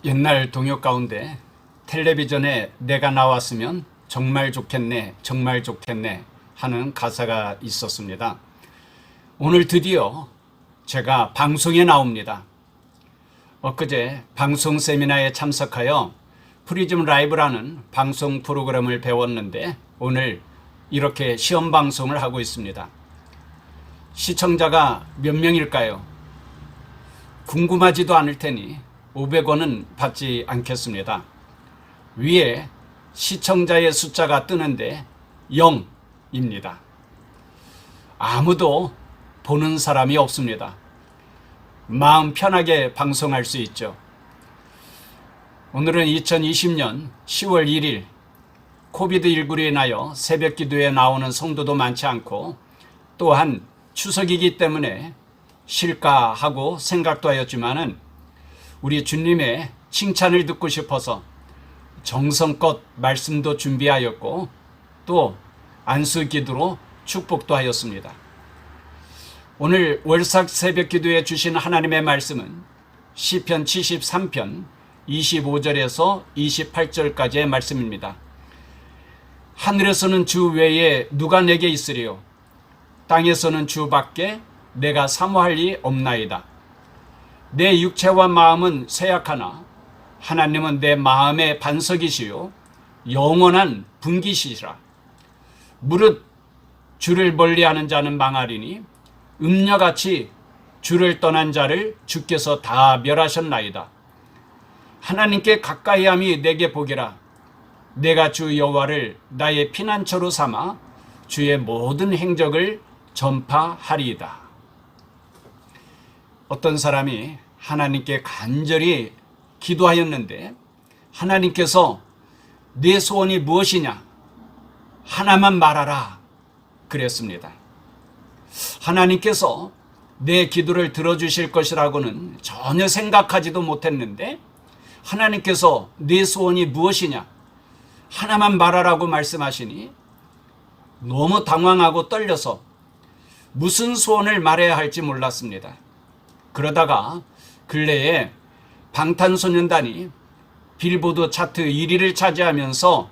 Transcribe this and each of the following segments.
옛날 동요 가운데 텔레비전에 내가 나왔으면 정말 좋겠네, 정말 좋겠네 하는 가사가 있었습니다. 오늘 드디어 제가 방송에 나옵니다. 엊그제 방송 세미나에 참석하여 프리즘 라이브라는 방송 프로그램을 배웠는데 오늘 이렇게 시험 방송을 하고 있습니다. 시청자가 몇 명일까요? 궁금하지도 않을 테니 500원은 받지 않겠습니다. 위에 시청자의 숫자가 뜨는데 0입니다. 아무도 보는 사람이 없습니다. 마음 편하게 방송할 수 있죠. 오늘은 2020년 10월 1일 코비드19로 인하여 새벽 기도에 나오는 성도도 많지 않고 또한 추석이기 때문에 쉴까 하고 생각도 하였지만은 우리 주님의 칭찬을 듣고 싶어서 정성껏 말씀도 준비하였고 또 안수 기도로 축복도 하였습니다. 오늘 월삭 새벽 기도에 주신 하나님의 말씀은 시편 73편 25절에서 28절까지의 말씀입니다. 하늘에서는 주 외에 누가 내게 있으리요? 땅에서는 주 밖에 내가 사모할 리 없나이다. 내 육체와 마음은 쇠약하나 하나님은 내 마음의 반석이시요 영원한 분기시라. 무릇 주를 멀리하는 자는 망하리니 음녀같이 주를 떠난 자를 주께서 다 멸하셨나이다. 하나님께 가까이함이 내게 복이라. 내가 주 여호와를 나의 피난처로 삼아 주의 모든 행적을 전파하리이다. 어떤 사람이 하나님께 간절히 기도하였는데 하나님께서 네 소원이 무엇이냐? 하나만 말하라 그랬습니다. 하나님께서 내 기도를 들어주실 것이라고는 전혀 생각하지도 못했는데 하나님께서 네 소원이 무엇이냐? 하나만 말하라고 말씀하시니 너무 당황하고 떨려서 무슨 소원을 말해야 할지 몰랐습니다. 그러다가 근래에 방탄소년단이 빌보드 차트 1위를 차지하면서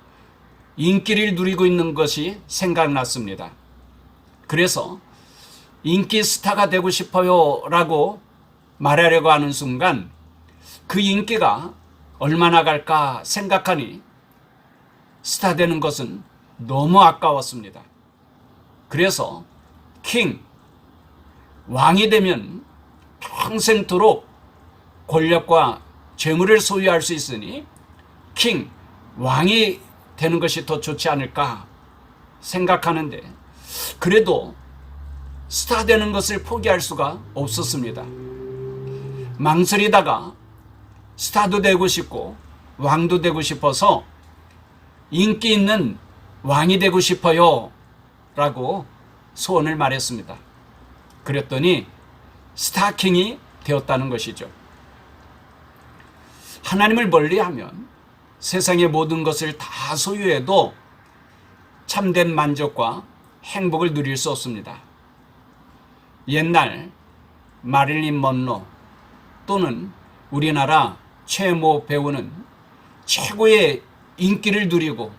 인기를 누리고 있는 것이 생각났습니다. 그래서 인기 스타가 되고 싶어요 라고 말하려고 하는 순간 그 인기가 얼마나 갈까 생각하니 스타 되는 것은 너무 아까웠습니다. 그래서 왕이 되면 평생토록 권력과 재물을 소유할 수 있으니 왕이 되는 것이 더 좋지 않을까 생각하는데 그래도 스타 되는 것을 포기할 수가 없었습니다. 망설이다가 스타도 되고 싶고 왕도 되고 싶어서 인기 있는 왕이 되고 싶어요 라고 소원을 말했습니다. 그랬더니 스타킹이 되었다는 것이죠. 하나님을 멀리하면 세상의 모든 것을 다 소유해도 참된 만족과 행복을 누릴 수 없습니다. 옛날 마릴린 먼로 또는 우리나라 최모 배우는 최고의 인기를 누리고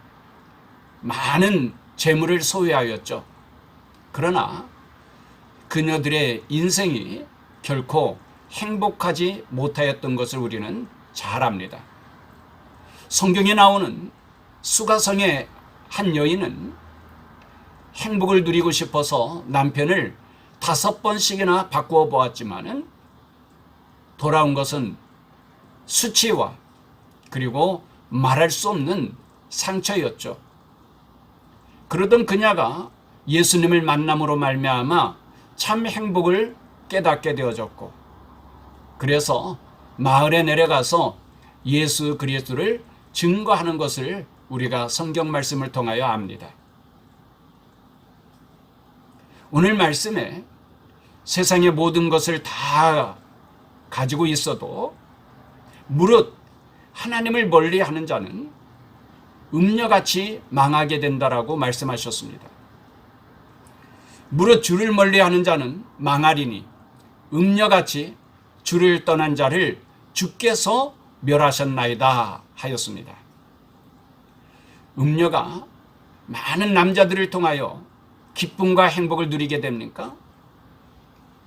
많은 재물을 소유하였죠. 그러나 그녀들의 인생이 결코 행복하지 못하였던 것을 우리는 잘 압니다. 성경에 나오는 수가성의 한 여인은 행복을 누리고 싶어서 남편을 5번씩이나 바꾸어 보았지만은 돌아온 것은 수치와 그리고 말할 수 없는 상처였죠. 그러던 그녀가 예수님을 만남으로 말미암아 참 행복을 깨닫게 되어졌고 그래서 마을에 내려가서 예수 그리스도를 증거하는 것을 우리가 성경 말씀을 통하여 압니다. 오늘 말씀에 세상의 모든 것을 다 가지고 있어도 무릇 하나님을 멀리하는 자는 음녀같이 망하게 된다라고 말씀하셨습니다. 무릇 주를 멀리하는 자는 망하리니 음녀같이 주를 떠난 자를 주께서 멸하셨나이다 하였습니다. 음녀가 많은 남자들을 통하여 기쁨과 행복을 누리게 됩니까?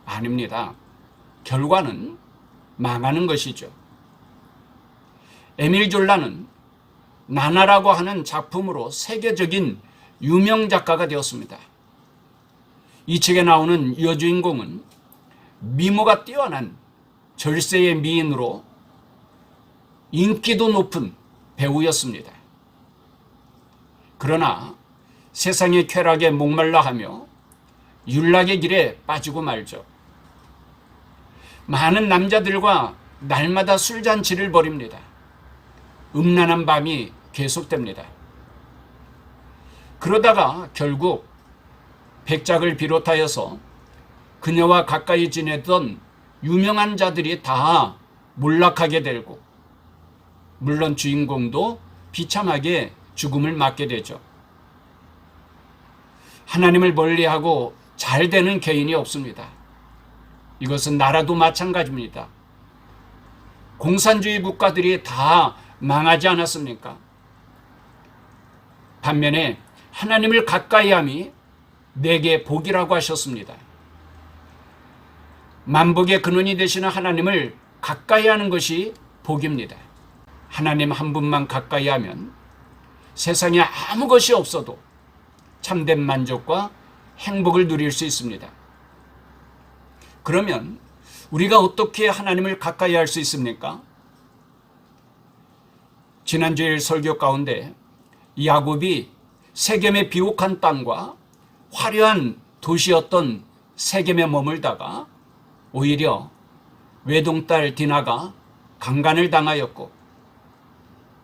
아닙니다. 결과는 망하는 것이죠. 에밀 졸라는 나나라고 하는 작품으로 세계적인 유명 작가가 되었습니다. 이 책에 나오는 여주인공은 미모가 뛰어난 절세의 미인으로 인기도 높은 배우였습니다. 그러나 세상의 쾌락에 목말라 하며 윤락의 길에 빠지고 말죠. 많은 남자들과 날마다 술잔치를 벌입니다. 음란한 밤이 계속됩니다. 그러다가 결국 백작을 비롯하여서 그녀와 가까이 지내던 유명한 자들이 다 몰락하게 되고, 물론 주인공도 비참하게 죽음을 맞게 되죠. 하나님을 멀리하고 잘 되는 개인이 없습니다. 이것은 나라도 마찬가지입니다. 공산주의 국가들이 다 망하지 않았습니까? 반면에 하나님을 가까이함이 내게 복이라고 하셨습니다. 만복의 근원이 되시는 하나님을 가까이하는 것이 복입니다. 하나님 한 분만 가까이하면 세상에 아무 것이 없어도 참된 만족과 행복을 누릴 수 있습니다. 그러면 우리가 어떻게 하나님을 가까이 할 수 있습니까? 지난주일 설교 가운데 야곱이 세겜의 비옥한 땅과 화려한 도시였던 세겜에 머물다가 오히려 외동딸 디나가 강간을 당하였고,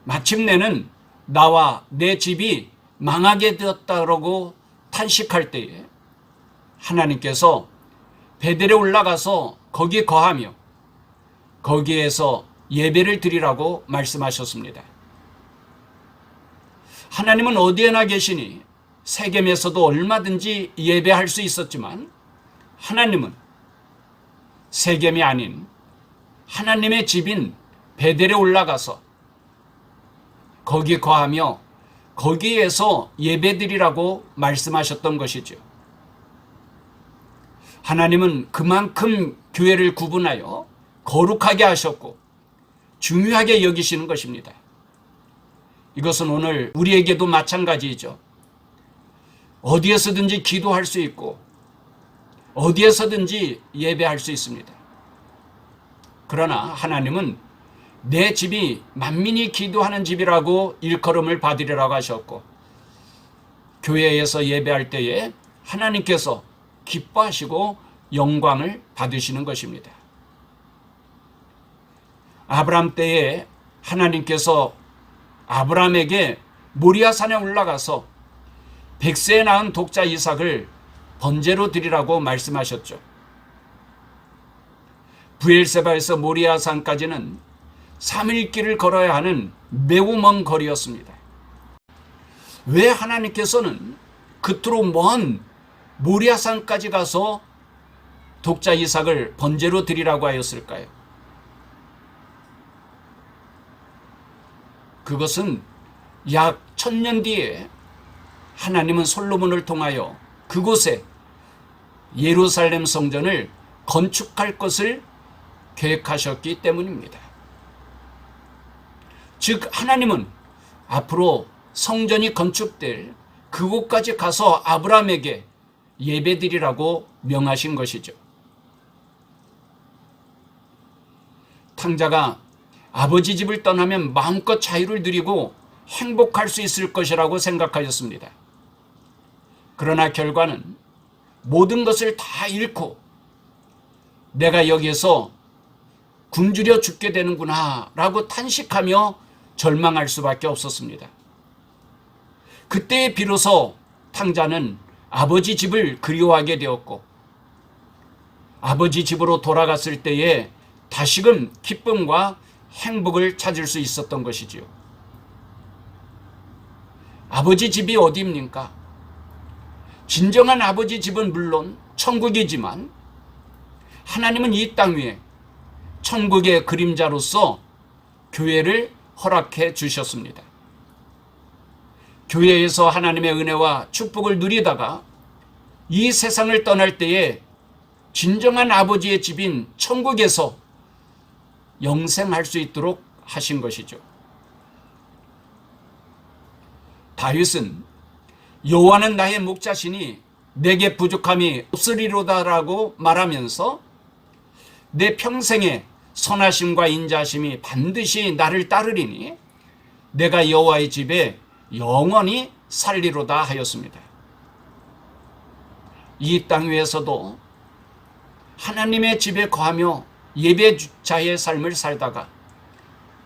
마침내는 나와 내 집이 망하게 되었다라고 탄식할 때에 하나님께서 베델에 올라가서 거기 거하며 거기에서 예배를 드리라고 말씀하셨습니다. 하나님은 어디에나 계시니 세겜에서도 얼마든지 예배할 수 있었지만, 하나님은 세겜이 아닌 하나님의 집인 베델에 올라가서 거기 거하며 거기에서 예배드리라고 말씀하셨던 것이죠. 하나님은 그만큼 교회를 구분하여 거룩하게 하셨고 중요하게 여기시는 것입니다. 이것은 오늘 우리에게도 마찬가지이죠. 어디에서든지 기도할 수 있고 어디에서든지 예배할 수 있습니다. 그러나 하나님은 내 집이 만민이 기도하는 집이라고 일컬음을 받으리라고 하셨고, 교회에서 예배할 때에 하나님께서 기뻐하시고 영광을 받으시는 것입니다. 아브라함 때에 하나님께서 아브라함에게 모리아산에 올라가서 100세에 낳은 독자 이삭을 번제로 드리라고 말씀하셨죠. 브엘세바에서 모리아산까지는 3일길을 걸어야 하는 매우 먼 거리였습니다. 왜 하나님께서는 그토록 먼 모리아산까지 가서 독자 이삭을 번제로 드리라고 하였을까요? 그것은 약 1000년 뒤에 하나님은 솔로몬을 통하여 그곳에 예루살렘 성전을 건축할 것을 계획하셨기 때문입니다. 즉 하나님은 앞으로 성전이 건축될 그곳까지 가서 아브라함에게 예배드리라고 명하신 것이죠. 탕자가 아버지 집을 떠나면 마음껏 자유를 누리고 행복할 수 있을 것이라고 생각하였습니다. 그러나 결과는 모든 것을 다 잃고 내가 여기에서 굶주려 죽게 되는구나 라고 탄식하며 절망할 수밖에 없었습니다. 그때 비로소 탕자는 아버지 집을 그리워하게 되었고, 아버지 집으로 돌아갔을 때에 다시금 기쁨과 행복을 찾을 수 있었던 것이지요. 아버지 집이 어디입니까? 진정한 아버지 집은 물론 천국이지만 하나님은 이 땅 위에 천국의 그림자로서 교회를 허락해 주셨습니다. 교회에서 하나님의 은혜와 축복을 누리다가 이 세상을 떠날 때에 진정한 아버지의 집인 천국에서 영생할 수 있도록 하신 것이죠. 다윗은 여호와는 나의 목자시니 내게 부족함이 없으리로다라고 말하면서 내 평생에 선하심과 인자심이 반드시 나를 따르리니 내가 여호와의 집에 영원히 살리로다 하였습니다. 이 땅 위에서도 하나님의 집에 거하며 예배자의 삶을 살다가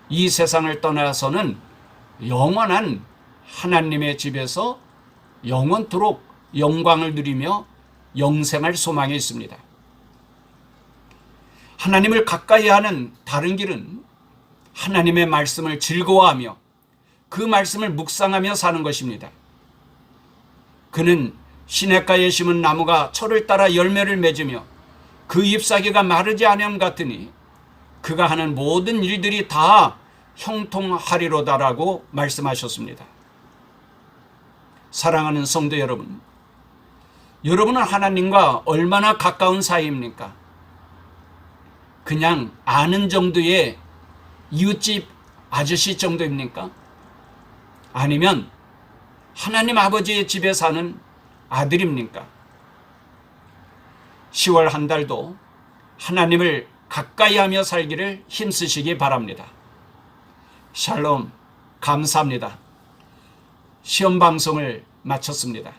이 세상을 떠나서는 영원한 하나님의 집에서 영원토록 영광을 누리며 영생할 소망이 있습니다. 하나님을 가까이 하는 다른 길은 하나님의 말씀을 즐거워하며 그 말씀을 묵상하며 사는 것입니다. 그는 시냇가에 심은 나무가 철을 따라 열매를 맺으며 그 잎사귀가 마르지 아니함 같으니 그가 하는 모든 일들이 다 형통하리로다라고 말씀하셨습니다. 사랑하는 성도 여러분, 여러분은 하나님과 얼마나 가까운 사이입니까? 그냥 아는 정도의 이웃집 아저씨 정도입니까? 아니면 하나님 아버지의 집에 사는 아들입니까? 10월 한 달도 하나님을 가까이 하며 살기를 힘쓰시기 바랍니다. 샬롬, 감사합니다. 시험 방송을 마쳤습니다.